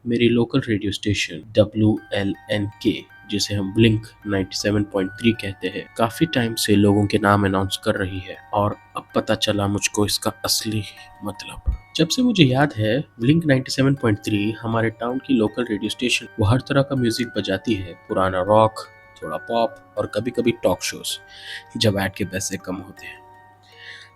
मेरी local radio station WLNK, जिसे हम ब्लिंक 97.3 कहते हैं, काफी टाइम से लोगों के नाम अनाउंस कर रही है और अब पता चला मुझको इसका असली मतलब। जब से मुझे याद है, ब्लिंक 97.3 हमारे टाउन की लोकल रेडियो स्टेशन। वो हर तरह का म्यूजिक बजाती है, पुराना रॉक, थोड़ा पॉप और कभी कभी टॉक शोज जब ऐड के पैसे कम होते हैं।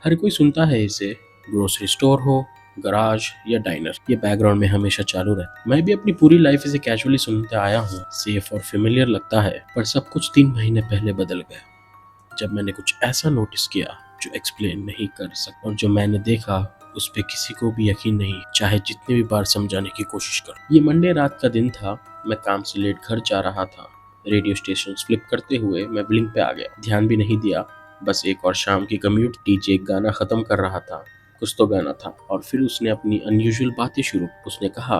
हर कोई सुनता है इसे, ग्रोसरी स्टोर हो, गराज या डाइनर, ये बैकग्राउंड में हमेशा चालू रहता है। मैं भी अपनी पूरी लाइफ इसे कैजुअली सुनते आया हूँ। सेफ और फेमिलियर लगता है, पर सब कुछ 3 महीने पहले बदल गया जब मैंने कुछ ऐसा नोटिस किया जो एक्सप्लेन नहीं कर सकता, और जो मैंने देखा उस पे किसी को भी यकीन नहीं, चाहे जितनी भी बार समझाने की कोशिश कर। ये मंडे रात का दिन था। मैं काम से लेट घर जा रहा था। रेडियो स्टेशन फ्लिप करते हुए मैं ब्लिंक पे आ गया। ध्यान भी नहीं दिया, बस एक और शाम की कम्यूट। डीजे एक गाना खत्म कर रहा था, कुछ तो गाना था, और फिर उसने अपनी अनयूजुअल बातें शुरू। उसने कहा,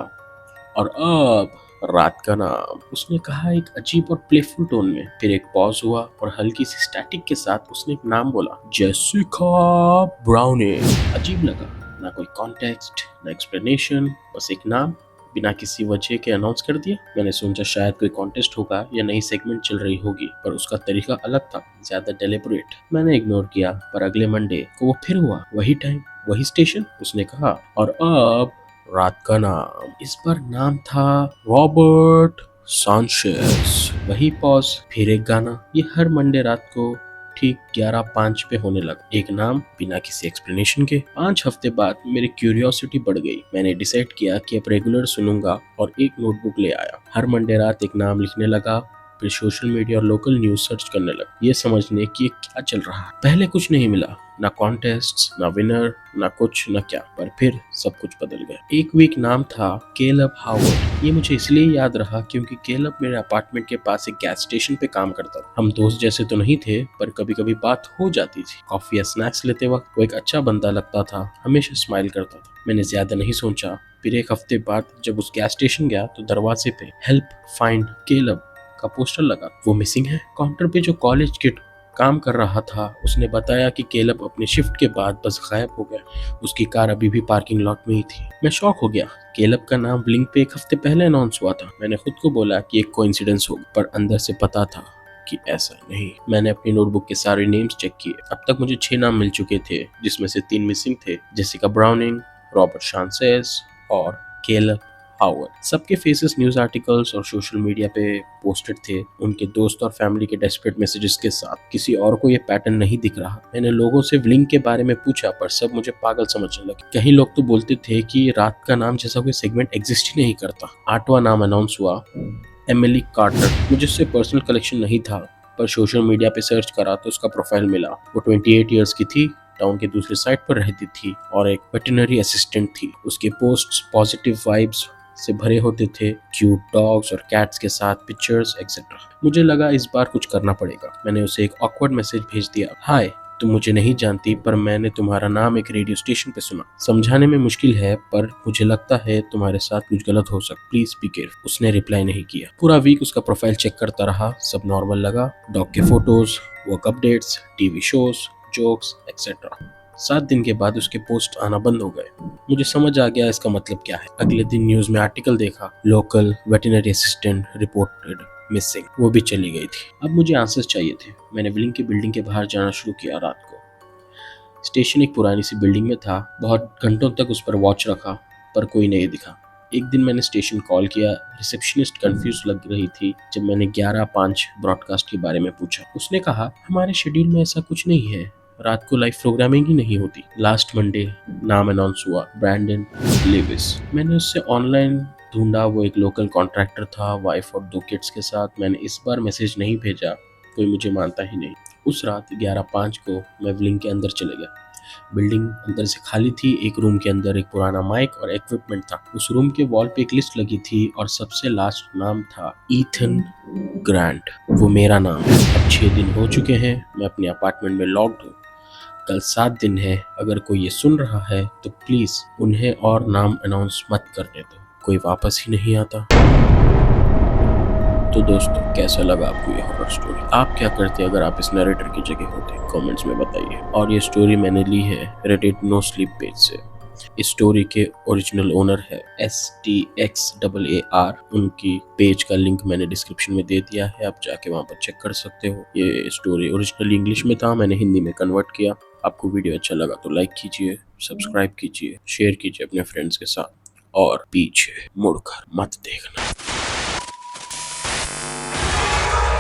और अब रात का नाम, उसने कहा एक अजीब और प्लेफुल टोन में। फिर एक पॉज हुआ और हल्की सी स्टैटिक के साथ उसने एक नाम बोला, जेसिका ब्राउनिंग। अजीब लगा, ना कोई कॉन्टेक्स्ट, ना एक्सप्लेनेशन, बस एक नाम बिना किसी वजह के अनाउंस कर दिया। मैंने सोचा शायद कोई कॉन्टेस्ट होगा या नई सेगमेंट चल रही होगी, पर उसका तरीका अलग था, ज्यादा डेलिबरेट। मैंने इग्नोर किया, पर अगले मंडे को वो फिर हुआ, वही टाइम, वही स्टेशन। उसने कहा, और अब रात का नाम। इस बार नाम था रॉबर्ट सांचेस। वही पॉज, फिर एक गाना। ये हर मंडे रात को ठीक 11:05 पे होने लगा। एक नाम बिना किसी एक्सप्लेनेशन के। 5 हफ्ते बाद मेरी क्यूरियोसिटी बढ़ गई। मैंने डिसाइड किया कि अब रेगुलर सुनूंगा और एक नोटबुक ले आया। हर मंडे रात एक नाम लिखने लगा, फिर सोशल मीडिया और लोकल न्यूज सर्च करने लगा, ये समझने कि क्या चल रहा है। पहले कुछ नहीं मिला, ना कॉन्टेस्ट, ना विनर, ना कुछ, ना क्या, पर फिर सब कुछ बदल गया। एक वीक नाम था केलब हावर्ड। ये मुझे इसलिए याद रहा क्योंकि केलब मेरे अपार्टमेंट के पास एक गैस स्टेशन पे काम करता था। हम दोस्त जैसे तो नहीं थे, पर कभी कभी बात हो जाती थी। कॉफी या स्नैक्स लेते वक्त वो एक अच्छा बंदा लगता था, हमेशा स्माइल करता था। मैंने ज्यादा नहीं सोचा। फिर एक हफ्ते बाद जब उस गैस स्टेशन गया तो दरवाजे पे हेल्प फाइंड केलब का पोस्टर लगा। वो मिसिंग है। काउंटर पे जो कॉलेज किड काम कर रहा था, उसने बताया कि केलब अपने शिफ्ट के बाद बस गायब हो गया। उसकी कार अभी भी पार्किंग लॉट में ही थी। मैं शॉक हो गया। केलब का नाम ब्लिंक पे 1 हफ्ते पहले अनाउंस हुआ था। मैंने खुद को बोला कि एक कोइंसिडेंस होगा, पर अंदर से पता था कि ऐसा नहीं। मैंने अपनी नोटबुक के सारे नेम्स चेक किए। अब तक मुझे 6 नाम मिल चुके थे, जिसमें से 3 मिसिंग थे, जेसिका ब्राउनिंग, रॉबर्ट शांसेस और केलब हावर्ड। सबके फेसेस न्यूज आर्टिकल्स और सोशल मीडिया पे पोस्टेड थे, उनके दोस्त और फैमिली के डेस्परेट मैसेजेस के साथ। किसी और को ये पैटर्न नहीं दिख रहा। मैंने लोगों से ब्लिंक के बारे में पूछा, पर सब मुझे पागल समझने लगे। कई लोग तो बोलते थे कि रात का नाम जैसा कोई सेगमेंट एग्जिस्ट ही नहीं करता। 8वां नाम अनाउंस हुआ, एमिली कार्टर। मुझे उससे पर्सनल कलेक्शन नहीं था, पर सोशल मीडिया पे सर्च करा तो उसका प्रोफाइल मिला। वो 28 ईयर्स की थी, टाउन के दूसरी साइड पर रहती थी और एक वेटरनरी असिस्टेंट थी। उसके पोस्ट्स पॉजिटिव वाइब्स से भरे होते थे, क्यूट डॉग्स और कैट्स के साथ पिक्चर्स एक्सेट्रा। मुझे लगा इस बार कुछ करना पड़ेगा। मैंने उसे एक ऑकवर्ड मैसेज भेज दिया, हाय, तुम मुझे नहीं जानती, पर मैंने तुम्हारा नाम एक रेडियो स्टेशन पे सुना। समझाने में मुश्किल है, पर मुझे लगता है तुम्हारे साथ कुछ गलत हो सकता, प्लीज बी केयरफुल। उसने रिप्लाई नहीं किया। पूरा वीक उसका प्रोफाइल चेक करता रहा, सब नॉर्मल लगा। डॉग के photos, work updates, TV shows, jokes etcetera. 7 दिन के बाद उसके पोस्ट आना बंद हो गए। मुझे समझ आ गया इसका मतलब क्या है। अगले दिन न्यूज में आर्टिकल देखा, local veterinary assistant reported missing. वो भी चली गई थी। अब मुझे आंसर्स चाहिए थे। मैंने ब्लिंक की बिल्डिंग के बाहर जाना शुरू किया। रात को स्टेशन एक पुरानी सी बिल्डिंग में था। बहुत घंटों तक उस पर वॉच रखा, पर कोई नहीं दिखा। एक दिन मैंने स्टेशन कॉल किया। रिसेप्शनिस्ट कंफ्यूज लग रही थी जब मैंने 11:05 ब्रॉडकास्ट के बारे में पूछा। उसने कहा, हमारे शेड्यूल में ऐसा कुछ नहीं है, रात को लाइव प्रोग्रामिंग ही नहीं होती। लास्ट मंडे नाम अनाउंस हुआ, ब्रैंडन लेविस। मैंने उससे ऑनलाइन ढूंढा। वो एक लोकल कॉन्ट्रैक्टर था, वाइफ और 2 किड्स के साथ। मैंने इस बार मैसेज नहीं भेजा, कोई मुझे मानता ही नहीं। उस रात 11:05 को मैं ब्लिंक के अंदर चले गया। बिल्डिंग अंदर से खाली थी। एक रूम के अंदर एक पुराना माइक और इक्विपमेंट था। उस रूम के वॉल पे एक लिस्ट लगी थी और सबसे लास्ट नाम था ईथन ग्रांट। वो मेरा नाम है। अब 6 दिन हो चुके हैं, मैं अपने अपार्टमेंट में लॉक्ड हूँ। कल 7 दिन है। अगर कोई ये सुन रहा है तो प्लीज उन्हें और नाम अनाउंस मत करने दो, कोई वापस ही नहीं आता। तो दोस्तों, कैसा लगा आपको ये हॉरर स्टोरी? आप क्या करते अगर आप इस नरेटर की जगह होते? कमेंट्स में बताइए। और ये स्टोरी मैंने ली है रेडिट नो स्लीप पेज से। इस स्टोरी के ओरिजिनल ओनर है STXAAR। उनकी पेज का लिंक मैंने डिस्क्रिप्शन में दे दिया है, आप जाके वहाँ पर चेक कर सकते हो। ये स्टोरी ओरिजिनल इंग्लिश में था, मैंने हिंदी में कन्वर्ट किया। आपको वीडियो अच्छा लगा तो लाइक कीजिए, सब्सक्राइब कीजिए, शेयर कीजिए अपने फ्रेंड्स के साथ और पीछे मुड़कर मत देखना।